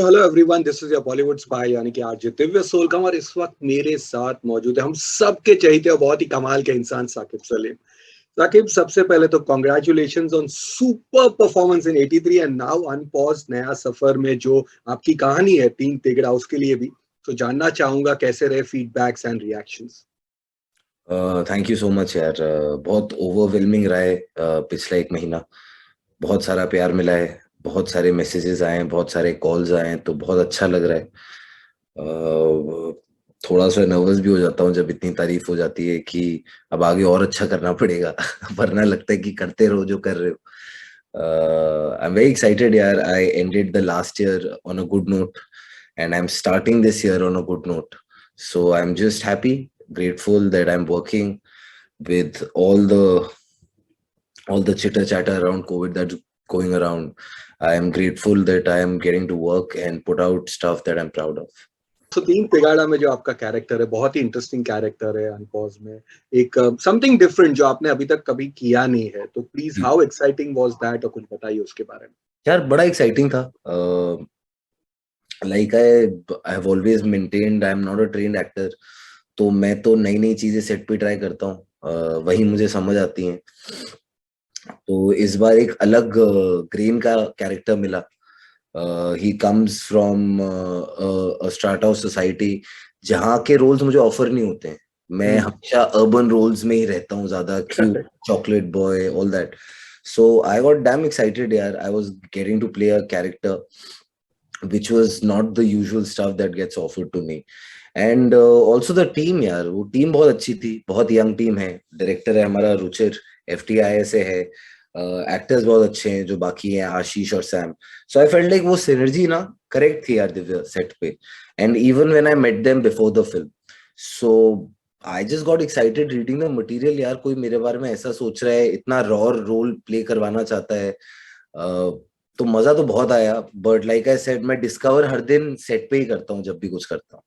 Hello everyone, this is your Bollywood spy यानी कि RJ Divya सोलकम। और इस वक्त मेरे साथ मौजूद है हम सबके चहेते और बहुत ही कमाल के इंसान साकिब सलीम। साकिब, सबसे पहले तो congratulations on super performance in 83 and now unpause नया सफर में जो आपकी कहानी है तीन तिगड़ा, उसके लिए भी तो जानना चाहूंगा कैसे रहे feedbacks and reactions. Thank you so much यार। बहुत ओवरवेलमिंग रहा है पिछला एक महीना। बहुत सारा प्यार मिला है, बहुत सारे मैसेजेस आए हैं, बहुत सारे कॉल्स आए हैं, तो बहुत अच्छा लग रहा है। थोड़ा सा नर्वस भी हो जाता हूँ जब इतनी तारीफ हो जाती है कि अब आगे और अच्छा करना पड़ेगा। वरना लगता है कि करते रहो जो कर रहे हो। आई एम वेरी एक्साइटेड यार। I ended the last year on a good note and I'm starting this year on a good note. So I'm just happy, grateful that I'm working with all the chitter chatter around COVID that's going around. I am grateful that I am getting to work and put out stuff that I'm proud of. तो तीन तिगाड़ा में जो आपका character है बहुत ही interesting character है unpause में। एक समथिंग डिफरेंट जो आपने अभी तक कभी किया नहीं है, तो please how exciting was that और कुछ बताइए उसके बारे में। यार बड़ा एक्साइटिंग था। Like I have always maintained I am not a trained actor. तो मैं तो नई नई चीजें सेट पे ट्राई करता हूँ, वही मुझे समझ आती हैं। तो इस बार एक अलग ग्रेन का कैरेक्टर मिला। He comes from strata of society जहाँ के रोल्स मुझे ऑफर नहीं होते हैं। मैं हमेशा अर्बन रोल्स में ही रहता हूँ, ज्यादा cute chocolate boy all that. So I got damn excited यार। I was getting to play a character which was not the usual stuff that gets offered to me. And also the team यार, वो team बहुत अच्छी थी, बहुत young team है। Director है हमारा रुचिर, FTI से है। एक्टर्स बहुत अच्छे हैं जो बाकी हैं, आशीष और Sam. So I felt like वो सिनर्जी ना करेक्ट थी यार दिव्या सेट पे। And even when I met them before the film, so I just got excited reading the material. यार कोई मेरे बारे में ऐसा सोच रहा है, इतना रॉ रोल प्ले करवाना चाहता है। तो मजा तो बहुत आया। बट लाइक आई सेड, मैं डिस्कवर हर दिन सेट पे ही करता हूँ जब भी कुछ करता हूँ।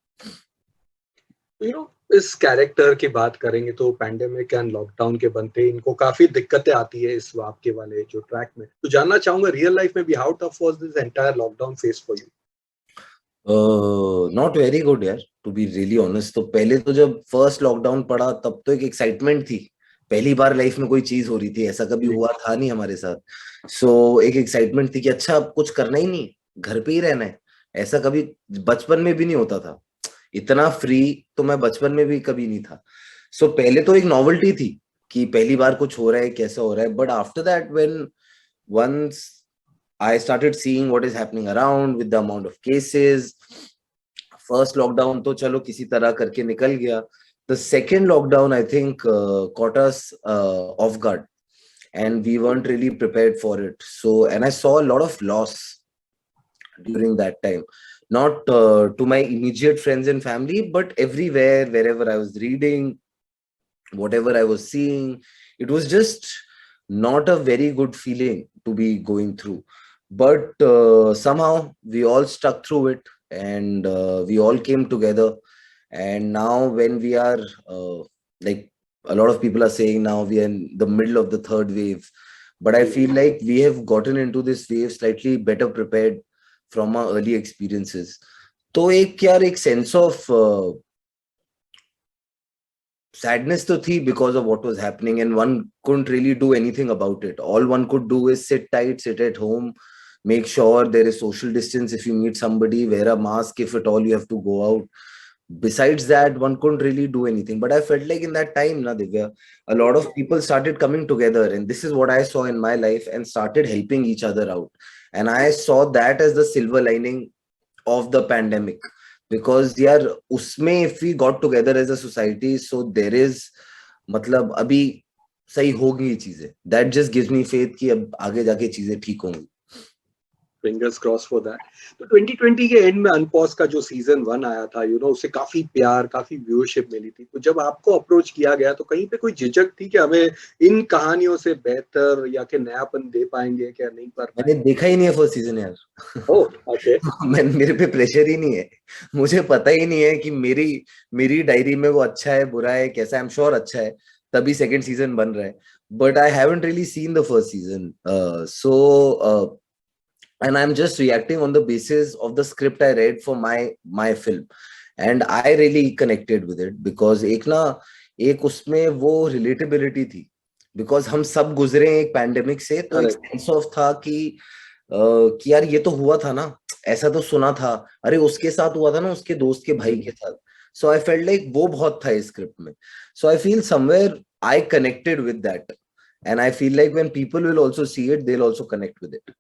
यू नो, इस कैरेक्टर की बात करेंगे तो पैंडेमिक एंड लॉकडाउन के बनते इनको काफी दिक्कतें आती है इस आपके वाले जो ट्रैक में। तो जानना चाहूंगा रियल लाइफ में भी how tough was this entire lockdown phase for you. Not very good यार, टू बी रियली ऑनेस्ट। तो पहले तो जब फर्स्ट लॉकडाउन पड़ा तब तो एक एक्साइटमेंट थी। पहली बार लाइफ में कोई चीज हो रही थी, ऐसा कभी हुआ था नहीं हमारे साथ। सो एक एक्साइटमेंट थी कि अच्छा अब कुछ करना ही नहीं, घर पे ही रहना है। ऐसा कभी बचपन में भी नहीं होता था। इतना फ्री तो मैं बचपन में भी कभी नहीं था। सो पहले तो एक नॉवेल्टी थी कि पहली बार कुछ हो रहा है, कैसा हो रहा है। But after that when once I started seeing what is happening around with the amount of cases, first lockdown तो चलो किसी तरह करके निकल गया। The second lockdown I think caught us off guard and we weren't really prepared for it. So and I saw a lot of loss during that time, not to my immediate friends and family, but everywhere, wherever I was reading, whatever I was seeing, it was just not a very good feeling to be going through. But somehow we all stuck through it and we all came together. And now, when we are like a lot of people are saying, now we are in the middle of the third wave. But I feel like we have gotten into this wave slightly better prepared from our early experiences. तो एक यार एक sense of sadness to thi because of what was happening, and one couldn't really do anything about it. All one could do is sit tight, sit at home, make sure there is social distance. If you meet somebody, wear a mask if at all you have to go out. Besides that, one couldn't really do anything. But I felt like in that time, na Divya, a lot of people started coming together, and this is what I saw in my life, and started helping each other out. And I saw that as the silver lining of the pandemic, because यार उसमें if we got together as a society, so there is मतलब अभी सही होगी ये चीजें। that just gives me faith कि अब आगे जाके चीजें ठीक होंगी। Fingers cross for that. तो 2020 के एंड में अनपॉज का जो सीजन 1 आया था, उसे काफी प्यार, काफी व्यूअरशिप मिली थी। तो जब आपको अप्रोच किया गया तो कहीं पे कोई झिझक थी कि हमें इन कहानियों से बेहतर या कि नयापन दे पाएंगे क्या नहीं कर मैंने पाएंगे? देखा ही नहीं है फर्स्ट सीजन यार। ओह, ओके। मैं मेरे पे प्रेशर ही नहीं है। मुझे पता ही नहीं है कि मेरी मेरी डायरी में वो अच्छा है बुरा है कैसा है। आई एम श्योर अच्छा है, तभी सेकंड सीजन बन रहा है। But I haven't really seen the first season. So and I'm just reacting on the basis of the script I read for my film, and I really connected with it because एक उसमें वो relatability थी, because हम सब गुजरे एक pandemic से, तो एक करेक्ट। सेंस ऑफ था कि यार ये तो हुआ था ना, ऐसा तो सुना था, अरे उसके साथ हुआ था ना, उसके दोस्त के भाई के साथ। सो आई फेल्ट लाइक वो बहुत था इस स्क्रिप्ट में। So I feel somewhere I connected with that, and I feel like when people will also see it, they will also connect with it.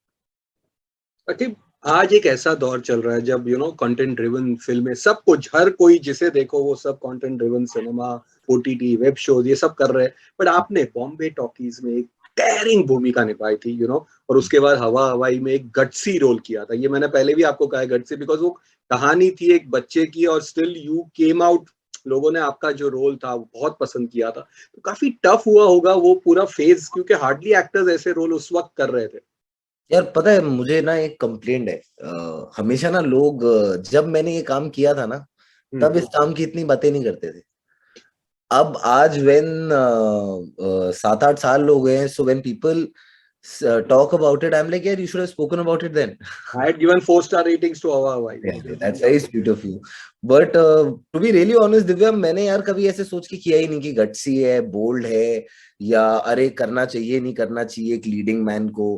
अच्छा, आज एक ऐसा दौर चल रहा है जब कंटेंट ड्रिवन फिल्में, सब कुछ, हर कोई जिसे देखो वो सब content driven cinema, OTT, web shows, ये सब कर रहे हैं। बट आपने बॉम्बे टॉकीज में एक डेयरिंग भूमिका निभाई थी, और उसके बाद हवा हवाई में एक गट्सी रोल किया था। ये मैंने पहले भी आपको कहा है, गट्सी, बिकॉज वो कहानी थी एक बच्चे की, और स्टिल यू केम आउट। लोगों ने आपका जो रोल था वो बहुत पसंद किया था। तो काफी टफ हुआ होगा वो पूरा फेज, क्योंकि हार्डली एक्टर्स ऐसे रोल उस वक्त कर रहे थे। यार पता है, मुझे ना एक कंप्लेंट है, हमेशा ना लोग, जब मैंने ये काम किया था ना, तब इस काम की इतनी बातें नहीं करते थे। अब आज व्हेन 7-8 साल हो गए हैं, so when people talk about it, I'm like, yeah, you should have spoken about it then. I had given 4-star ratings to Hava Hawai. Yeah, that's very sweet of you. But to be really honest, Divya, मैंने यार कभी ऐसे सोच के किया ही नहीं कि gutsy है, बोल्ड है, या अरे करना चाहिए नहीं करना चाहिए एक लीडिंग मैन को।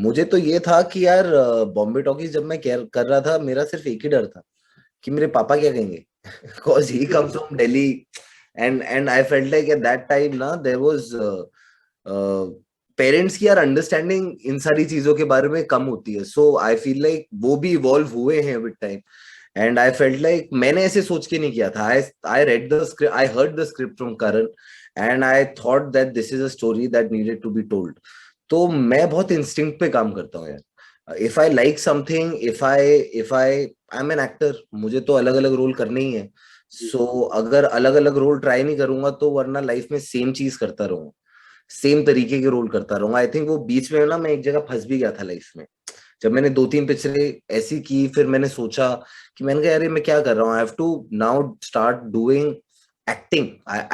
मुझे तो ये था कि यार बॉम्बे टॉकीज जब मैं कर रहा था, मेरा सिर्फ एक ही डर था कि मेरे पापा क्या कहेंगे, because he comes from Delhi, and I felt like at that time ना there was पेरेंट्स की यार अंडरस्टैंडिंग इन सारी चीजों के बारे में कम होती है। सो आई फील लाइक वो भी इवॉल्व हुए हैं with time, and I felt like मैंने ऐसे सोच के नहीं किया था। I read the script, I heard the script from Karan, and I thought that this is a story that needed to be told. तो मैं बहुत इंस्टिंक्ट पे काम करता हूँ यार। If I like something, I am an actor, मुझे तो अलग अलग रोल करने ही है। सो अगर अलग अलग रोल ट्राई नहीं करूंगा तो वरना लाइफ में सेम चीज करता रहूंगा, सेम तरीके के रोल करता रहूंगा। आई थिंक वो बीच में ना मैं एक जगह फंस भी गया था लाइफ में, जब मैंने 2-3 पिक्चरें ऐसी की, फिर मैंने सोचा कि मैंने कहा यार मैं क्या कर रहा हूँ, I have to now start doing acting,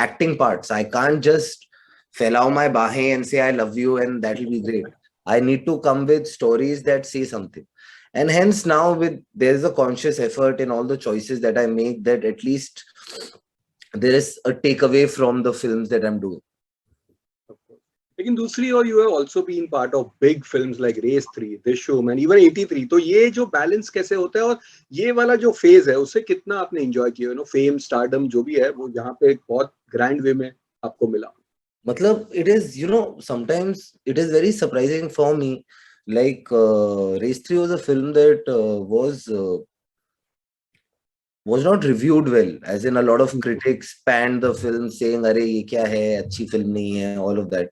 acting parts. I can't just फैलाओ माय बाहें and say I love you and that will be great. I need to come with stories that say something, and hence now with there is a conscious effort in all the choices that I make, that at least there is a takeaway from the films that I'm doing. लेकिन दूसरी ओर, you have also been part of big films like Race 3, this man, even 83। तो ये जो balance कैसे होता है, और ये वाला जो फेज है उसे कितना आपने एंजॉय किया? फेम, स्टारडम जो भी है वो यहाँ पे एक बहुत ग्रैंड वे में आपको मिला। मतलब it is, sometimes it is very surprising for me, like Race 3 was a film that was not reviewed well, as in a lot of critics panned the film saying अरे ये क्या है, अच्छी फिल्म नहीं है, all of that।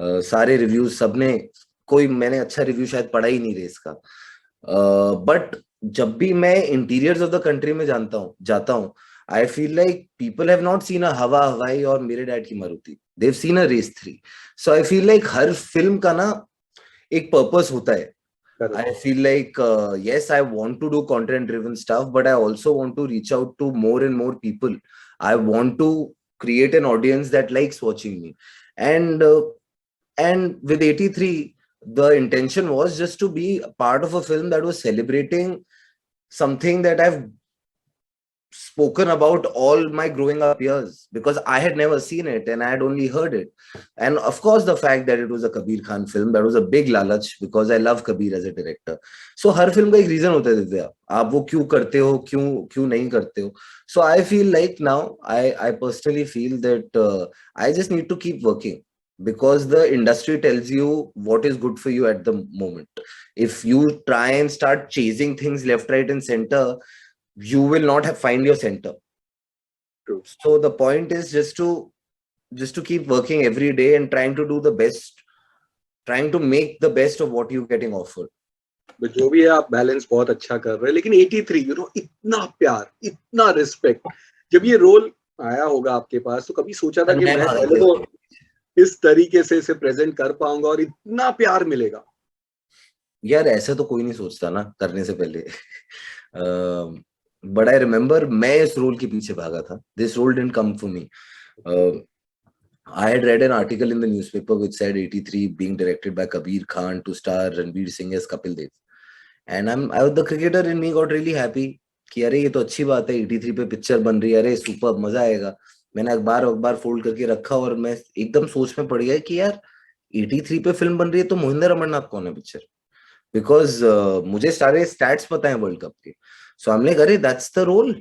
सारे reviews सबने, कोई मैंने अच्छा रिव्यू शायद पढ़ा ही नहीं रेस का। बट जब भी मैं इंटीरियर्स ऑफ द कंट्री में जाता हूँ, I feel like people have not seen a Hawa Hawai और मेरे डैड की Maruti, they have seen a Race 3। So I feel like हर फिल्म का ना एक पर्पस होता है। I feel like, yes, I want to do content driven stuff, but I also want to reach out to more and more people. I want to create an audience that likes watching me. And with 83, the intention was just to be a part of a film that was celebrating something that I've spoken about all my growing up years, because I had never seen it and I had only heard it. And of course, the fact that it was a Kabir Khan film, that was a big lalach, because I love Kabir as a director. So her film का एक reason होता है दिव्या, आप वो क्यों करते हो, क्यों नहीं करते हो। So I feel like now I personally feel that I just need to keep working, because the industry tells you what is good for you at the moment. If you try and start chasing things left, right, and center, you will not find your center. True. So the point is just to keep working every day and trying to do the best, trying to make the best of what you're getting offered. जो भी है आप balance बहुत अच्छा कर रहे हैं। लेकिन 83, इतना प्यार, इतना रिस्पेक्ट, जब ये रोल आया होगा आपके पास, तो कभी सोचा था कि मैं पहले तो इस तरीके से इसे प्रेजेंट कर पाऊंगा और इतना प्यार मिलेगा? यार ऐसा तो कोई नहीं सोचता ना करने से पहले। बट आई रिमेम्बर मैं इस रोल के पीछे भागा था। This role didn't come for me. I had read an article in the newspaper which said 83 being directed by Kabir Khan to star Ranveer Singh as Kapil Dev. And the cricketer in me got really happy कि अरे ये तो अच्छी बात है, 83 पे picture बन रही है, अरे सुपर, मजा आएगा. मैंने अखबार फोल्ड करके रखा और मैं एकदम सोच में पड़ गया कि यार 83 पे फिल्म बन रही है तो मोहिंदर अमरनाथ कौन है पिक्चर. बिकॉज मुझे सारे स्टैट्स पता है वर्ल्ड कप के. सो आई एम लाइक अरे that's the role,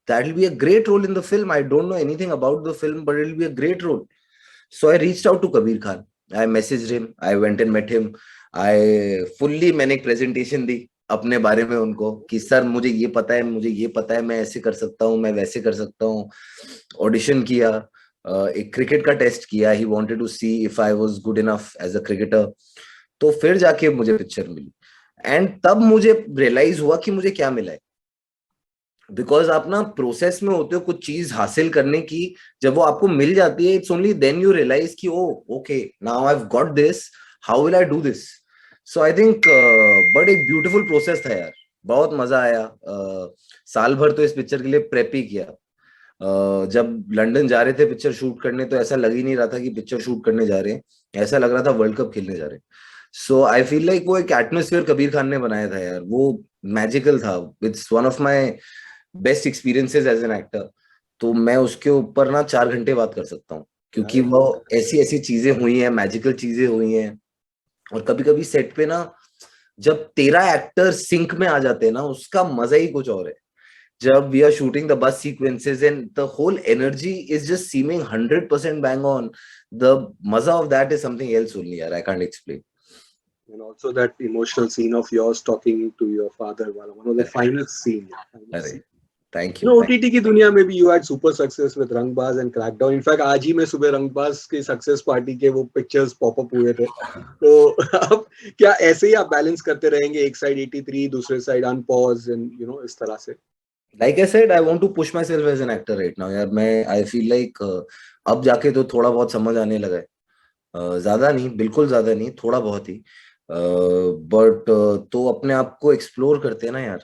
that will be a great role in the film. I don't know anything about the film but it will be a great role. So I reached out to Kabir Khan. I messaged him. I went and met him. मैंने एक presentation दी अपने बारे में उनको कि sir मुझे ये पता है, मुझे ये पता है, मैं ऐसे कर सकता हूँ, मैं वैसे कर सकता हूँ. ऑडिशन किया, एक क्रिकेट का टेस्ट किया. He wanted to see if I was good enough as a cricketer. तो फिर जाके मुझे पिक्चर मिली. एंड तब मुझे रियलाइज हुआ कि मुझे क्या मिला है. बिकॉज आप ना प्रोसेस में होते हो कुछ चीज हासिल करने की, जब वो आपको मिल जाती है, it's only then you realise कि oh okay now I have got this, how will I do this. So I think but एक ब्यूटीफुल प्रोसेस था यार, बहुत मजा आया. साल भर तो इस पिक्चर के लिए प्रेप ही किया. जब लंदन जा रहे थे पिक्चर शूट करने तो ऐसा लग ही नहीं रहा था कि पिक्चर शूट करने जा रहे हैं, ऐसा लग रहा था वर्ल्ड कप खेलने जा रहे हैं. सो आई फील लाइक वो एक एटमोसफियर कबीर खान ने बनाया था यार, वो मैजिकल था. It's one of my best experiences as an actor. तो मैं उसके ऊपर ना 4 घंटे बात कर सकता हूँ, क्योंकि वो ऐसी ऐसी चीजें हुई हैं, मैजिकल चीजें हुई हैं. और कभी कभी सेट पे ना जब तेरा एक्टर सिंक में आ जाते हैं ना, उसका मजा ही कुछ और है. जब we are shooting the bus sequences and the whole energy is just seeming 100% bang on, the मजा of that is something else only यार, I can't explain. And also that emotional scene of yours talking to your father, one of the finest scene. अरे thank You you. know, OTT की दुनिया में भी you had super success with रंगबाज and Crackdown. In fact, आज ही मैं सुबह रंगबाज की सक्सेस पार्टी के वो पिक्चर्स पॉपअप हुए थे. तो अब क्या ऐसे ही आप बैलेंस करते रहेंगे, एक साइड 83, दूसरे side unpause and you know इस तरह से? Like I said, I want to push myself as an actor right now यार. मैं I feel like अब जाके तो थोड़ा बहुत समझ आने लगा है. ज्यादा नहीं, बिल्कुल ज्यादा नहीं, थोड़ा बहुत ही. बट तो अपने आप को एक्सप्लोर करते हैं ना यार.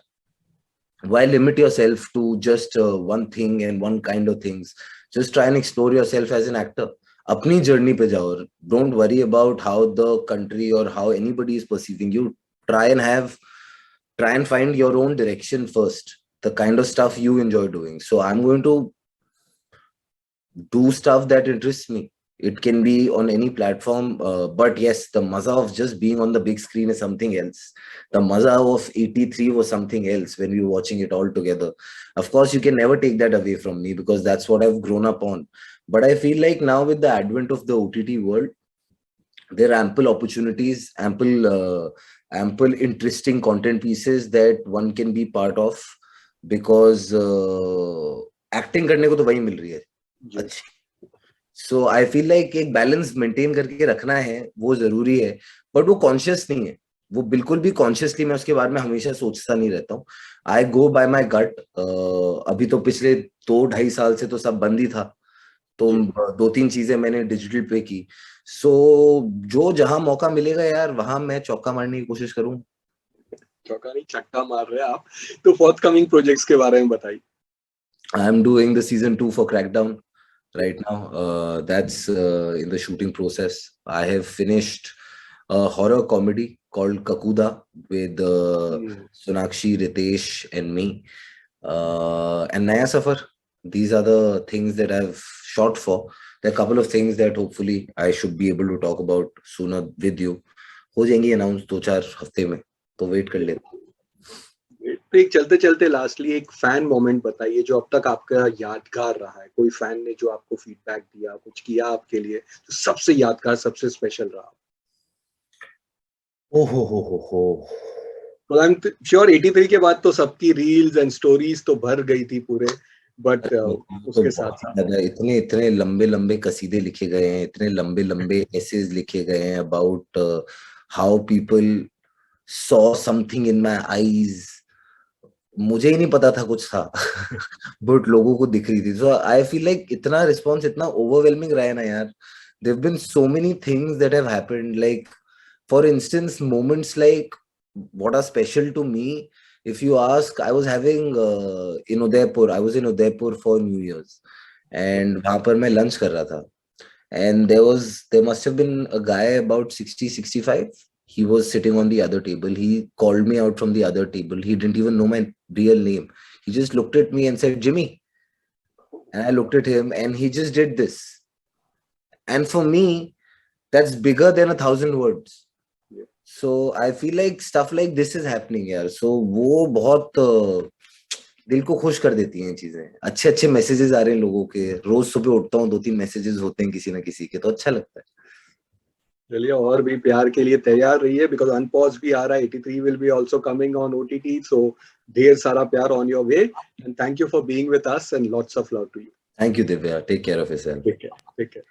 Why limit yourself to just one thing and one kind of things? Just try and explore yourself as an actor. अपनी जर्नी पे जाओ. Don't worry about how the country or how anybody is perceiving you. Try and have, try and find your own direction first. The kind of stuff you enjoy doing. So I'm going to do stuff that interests me. It can be on any platform, but yes, the maza of just being on the big screen is something else. The maza of 83 was something else when we were watching it all together. Of course, you can never take that away from me because that's what I've grown up on. But I feel like now with the advent of the OTT world, there are ample opportunities, ample interesting content pieces that one can be part of, because acting करने को तो वही मिल रही है अच्छी. सो I feel like एक balance maintain करके रखना है, वो जरूरी है. बट वो कॉन्शियस नहीं है, वो बिल्कुल भी कॉन्शियसली मैं उसके बारे में हमेशा सोचता नहीं रहता हूँ. आई गो बाय माई गट. अभी तो पिछले 2-2.5 साल से तो सब बंद ही था, तो 2-3 चीजें मैंने डिजिटल पे की. सो जो जहां मौका मिलेगा यार, वहां मैं चौका मारने की कोशिश करूँ. चौका नहीं, छक्का मार रहे हैं आप. तो फोर्थ कमिंग प्रोजेक्ट्स के बारे में बताइए. I am doing the season 2 for crackdown right now. That's in the shooting process. I have finished a horror comedy called Kakuda with Sonakshi, Ritesh and me, and Naya Safar. These are the things that I've shot for. There are a couple of things that hopefully I should be able to talk about sooner with you. हो जाएंगी announce 2-4 हफ्ते में, तो wait कर लेते. तो एक चलते चलते लास्टली एक फैन मोमेंट बताइए जो अब तक आपका यादगार रहा है. कोई फैन ने जो आपको फीडबैक दिया, कुछ किया आपके लिए, जो सबसे यादगार, सबसे स्पेशल रहा. हो. तो आई एम श्योर 83 के बाद तो सबकी रील्स एंड स्टोरीज तो भर गई थी पूरे, बट उसके साथ साथ इतने इतने लंबे लंबे कसीदे लिखे गए हैं, इतने लंबे लंबे एसेज लिखे गए हैं about how people saw something in my eyes. मुझे ही नहीं पता था कुछ था बट लोगों को दिख रही थी. सो आई फील लाइक इतना रिस्पॉन्स, इतना ओवरवेलमिंग रहा है ना यार. There have been so many things that have happened. Like for instance moments like what are special to me, if you ask, I was having in Udaipur, I was in Udaipur for New Year's and वहां पर मैं lunch कर रहा था. And there must have been a guy about 60, 65. He was sitting on the other table. He called me out from the other table. He didn't even know my real name. He just looked at me and said, Jimmy. And I looked at him and he just did this. And for me, that's bigger than 1,000 words. Yeah. So I feel like stuff like this is happening यार. So वो बहुत दिल को खुश कर देती हैं चीजें. अच्छे अच्छे मैसेजेस आ रहे हैं लोगों के. रोज सुबह उठता हूँ 2-3 मैसेजेस होते हैं किसी ना किसी के, तो अच्छा लगता है. चलिए और भी प्यार के लिए तैयार रहिए बिकॉज अनपॉज भी आ रहा है. 83 will be also coming on OTT. So ढेर सारा प्यार on your way and thank you for being with us and lots of love to you. Thank you, Divya. Take care of yourself. Take care.